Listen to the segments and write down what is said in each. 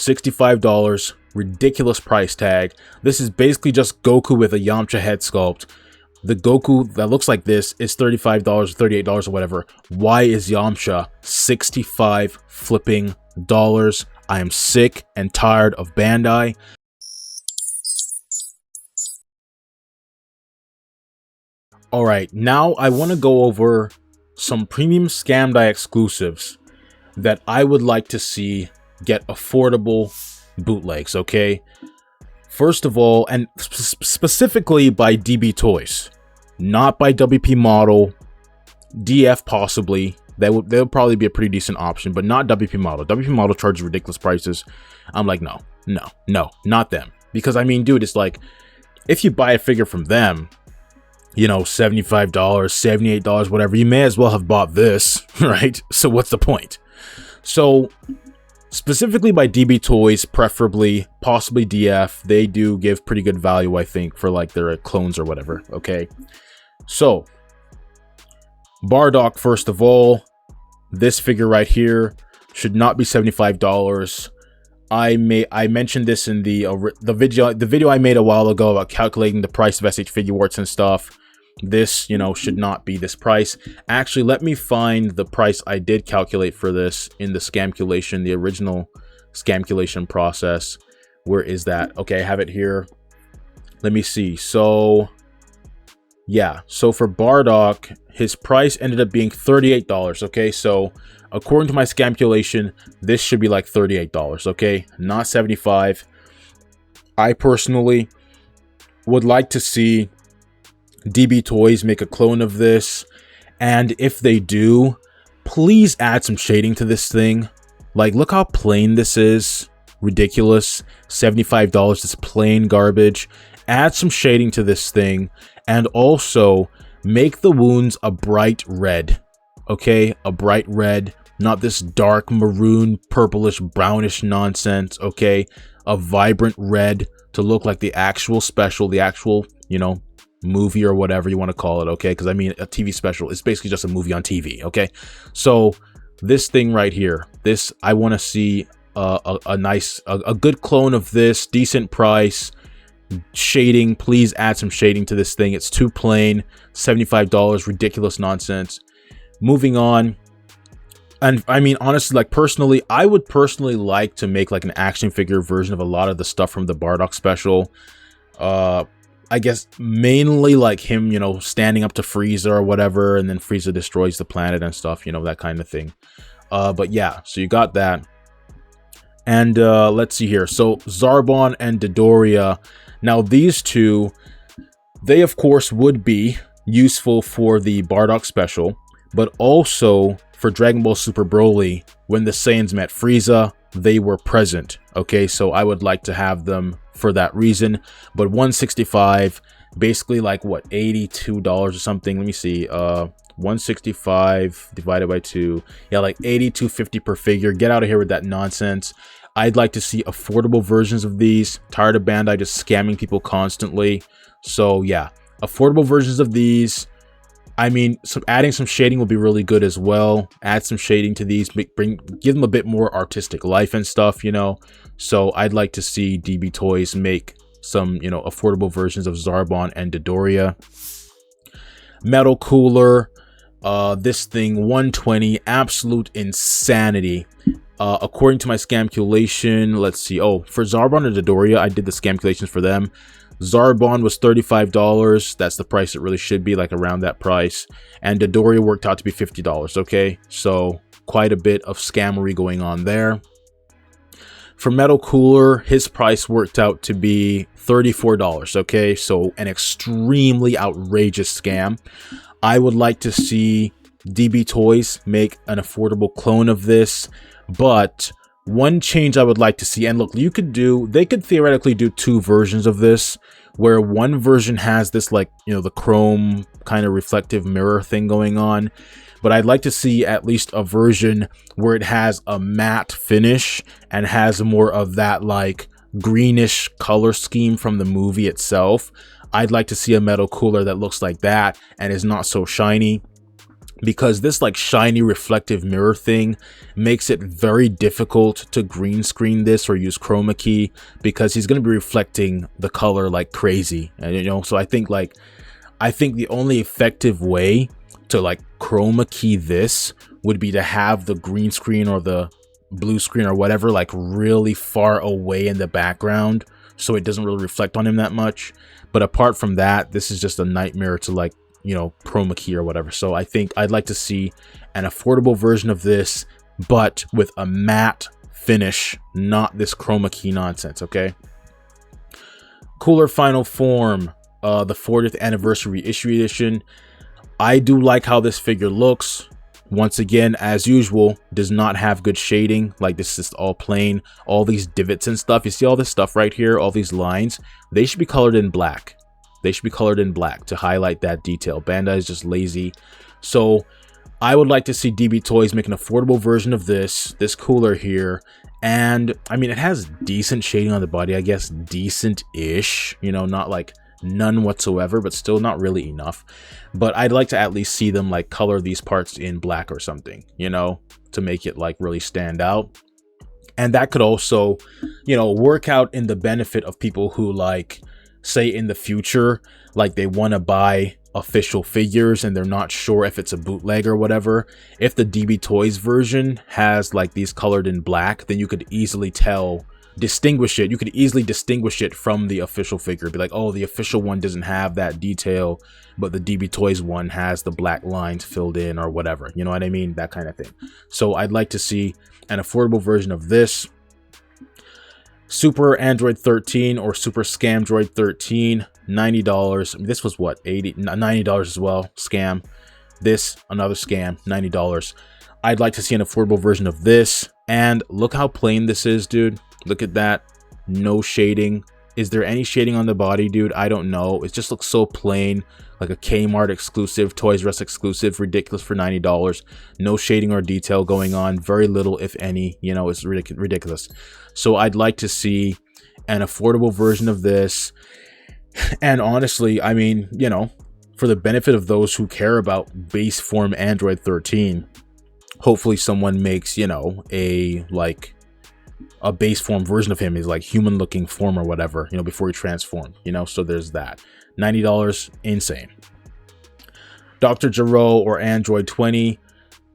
$65, ridiculous price tag. This is basically just Goku with a Yamcha head sculpt. The Goku that looks like this is $35, $38 or whatever. Why is Yamcha 65 flipping dollars? I am sick and tired of Bandai. Alright, now I want to go over some Premium SCAMdai exclusives that I would like to see get affordable bootlegs, okay? First of all, and specifically by DB Toys, not by WP Model, DF possibly. They'll probably be a pretty decent option, but not WP Model. WP Model charges ridiculous prices. I'm like, no, not them. Because I mean, dude, it's like, if you buy a figure from them, you know, $75, $78, whatever, you may as well have bought this, right? So what's the point? So specifically by DB Toys, preferably, possibly DF, they do give pretty good value, I think, for like their clones or whatever, okay? So, Bardock, first of all, this figure right here should not be $75. I mentioned this in the video I made a while ago about calculating the price of SH FIGUARTS and stuff. This, you know, should not be this price. Actually, let me find the price I did calculate for this in the scamculation, the original scamculation process. Where is that? Okay, I have it here. Let me see. So, yeah. So for Bardock, his price ended up being $38. Okay, so according to my scamculation, this should be like $38. Okay, not $75. I personally would like to see DB Toys make a clone of this, and if they do, please add some shading to this thing. Like, look how plain this is. Ridiculous. $75, it's plain garbage. Add some shading to this thing, and also make the wounds a bright red. Okay, a bright red, not this dark maroon, purplish, brownish nonsense. Okay, a vibrant red to look like the actual special, the actual, you know, movie or whatever you want to call it. Okay, because I mean, a TV special is basically just a movie on TV. Okay, so this thing right here, this, I want to see a nice, a good clone of this, decent price, shading. Please add some shading to this thing. It's too plain. $75, ridiculous nonsense. Moving on. And I mean, honestly, like personally, I would personally like to make like an action figure version of a lot of the stuff from the Bardock special. I guess mainly like him, you know, standing up to Frieza or whatever, and then Frieza destroys the planet and stuff, you know, that kind of thing. But yeah, so you got that. And let's see here. So Zarbon and Dodoria. Now these two, they of course would be useful for the Bardock special, but also for Dragon Ball Super Broly, when the Saiyans met Frieza, they were present. Okay, so I would like to have them for that reason. But $165, basically like what, $82 or something. Let me see. 165 divided by 2. Yeah, like $82.50 per figure. Get out of here with that nonsense. I'd like to see affordable versions of these. Tired of Bandai just scamming people constantly. So yeah, affordable versions of these. I mean, adding some shading will be really good as well. Add some shading to these, give them a bit more artistic life and stuff, you know. So I'd like to see DB Toys make some, you know, affordable versions of Zarbon and Dodoria. Metal Cooler, this thing 120, absolute insanity. According to my scamculation, let's see. Oh, for Zarbon and Dodoria, I did the scamculations for them. Zarbon was $35. That's the price it really should be, like around that price. And Dodoria worked out to be $50. Okay, so quite a bit of scammery going on there. For Metal Cooler, his price worked out to be $34. Okay, so an extremely outrageous scam. I would like to see DB Toys make an affordable clone of this, but one change I would like to see, and look, they could theoretically do two versions of this, where one version has this, like, you know, the chrome kind of reflective mirror thing going on, but I'd like to see at least a version where it has a matte finish and has more of that like greenish color scheme from the movie itself. I'd like to see a Metal Cooler that looks like that and is not so shiny. because this like shiny reflective mirror thing makes it very difficult to green screen this or use chroma key, because he's going to be reflecting the color like crazy. And you know, so I think the only effective way to like chroma key this would be to have the green screen or the blue screen or whatever like really far away in the background, so it doesn't really reflect on him that much. But apart from that, this is just a nightmare to like, you know, chroma key or whatever. So I think I'd like to see an affordable version of this, but with a matte finish, not this chroma key nonsense. Okay. Cooler Final Form, the 40th anniversary reissue edition. I do like how this figure looks. Once again, as usual, does not have good shading. Like, this is all plain. All these divots and stuff, you see all this stuff right here, all these lines, they should be colored in black. They should be colored in black to highlight that detail. Bandai is just lazy. So I would like to see DB Toys make an affordable version of this cooler here. And I mean, it has decent shading on the body, I guess, decent-ish, you know, not like none whatsoever, but still not really enough. But I'd like to at least see them like color these parts in black or something, you know, to make it like really stand out. And that could also, you know, work out in the benefit of people who like, say in the future, like they want to buy official figures and they're not sure if it's a bootleg or whatever. If the DB Toys version has like these colored in black, then you could easily distinguish it. You could easily distinguish it from the official figure. Be like, oh, the official one doesn't have that detail, but the DB Toys one has the black lines filled in or whatever. You know what I mean? That kind of thing. So I'd like to see an affordable version of this. Super Android 13 or Super SCAMdai 13, $90. I mean, this was what, $90 as well. Scam. This, another scam, $90. I'd like to see an affordable version of this. And look how plain this is, dude. Look at that. No shading. Is there any shading on the body, dude? I don't know. It just looks so plain, like a Kmart exclusive, Toys R Us exclusive, ridiculous for $90. No shading or detail going on. Very little, if any. You know, it's ridiculous. So I'd like to see an affordable version of this. And honestly, I mean, you know, for the benefit of those who care about base form Android 13, hopefully someone makes, you know, a base form version of him, is like human looking form or whatever, you know, before he transformed, you know. So there's that. $90, insane. Dr. Gero or Android 20.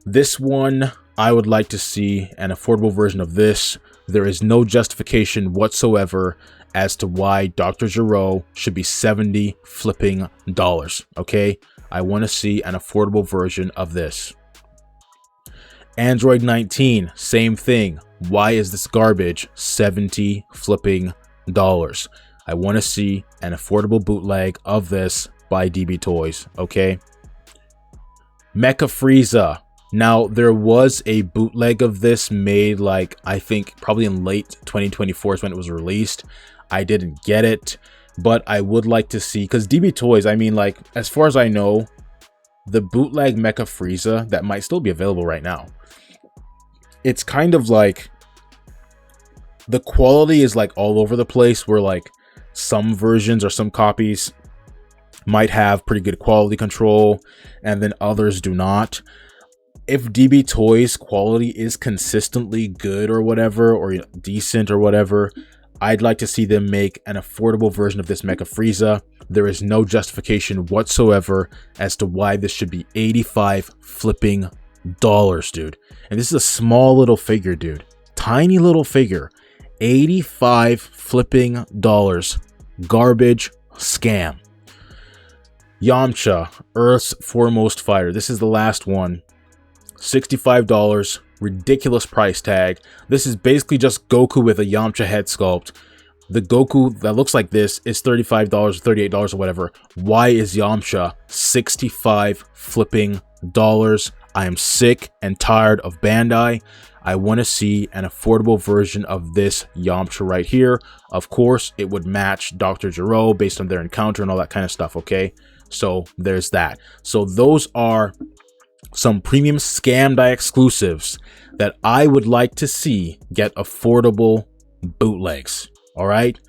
This one, I would like to see an affordable version of this. There is no justification whatsoever as to why Dr. Gero should be $70 flipping dollars. Okay, I want to see an affordable version of this. Android 19, same thing. Why is this garbage $70 flipping dollars? I want to see an affordable bootleg of this by DB Toys. Okay. Mecha Frieza. Now, there was a bootleg of this made, like, I think probably in late 2024 is when it was released. I didn't get it, but I would like to see, because DB Toys, I mean, like, as far as I know, the bootleg Mecha Frieza that might still be available right now, it's kind of like the quality is like all over the place, where like some versions or some copies might have pretty good quality control and then others do not. If DB Toys quality is consistently good or whatever, or decent or whatever, I'd like to see them make an affordable version of this Mecha Frieza. There is no justification whatsoever as to why this should be $85 flipping dollars, dude. And this is a small little figure, dude. Tiny little figure. $85 flipping dollars. Garbage scam. Yamcha, Earth's Foremost Fighter. This is the last one. $65. Ridiculous price tag. This is basically just Goku with a Yamcha head sculpt. The Goku that looks like this is $35, $38 or whatever. Why is Yamcha $65 flipping dollars? I am sick and tired of Bandai. I want to see an affordable version of this Yamcha right here. Of course, it would match Dr. Gero based on their encounter and all that kind of stuff, okay? So there's that. So those are some Premium SCAMdai exclusives that I would like to see get affordable bootlegs. All right.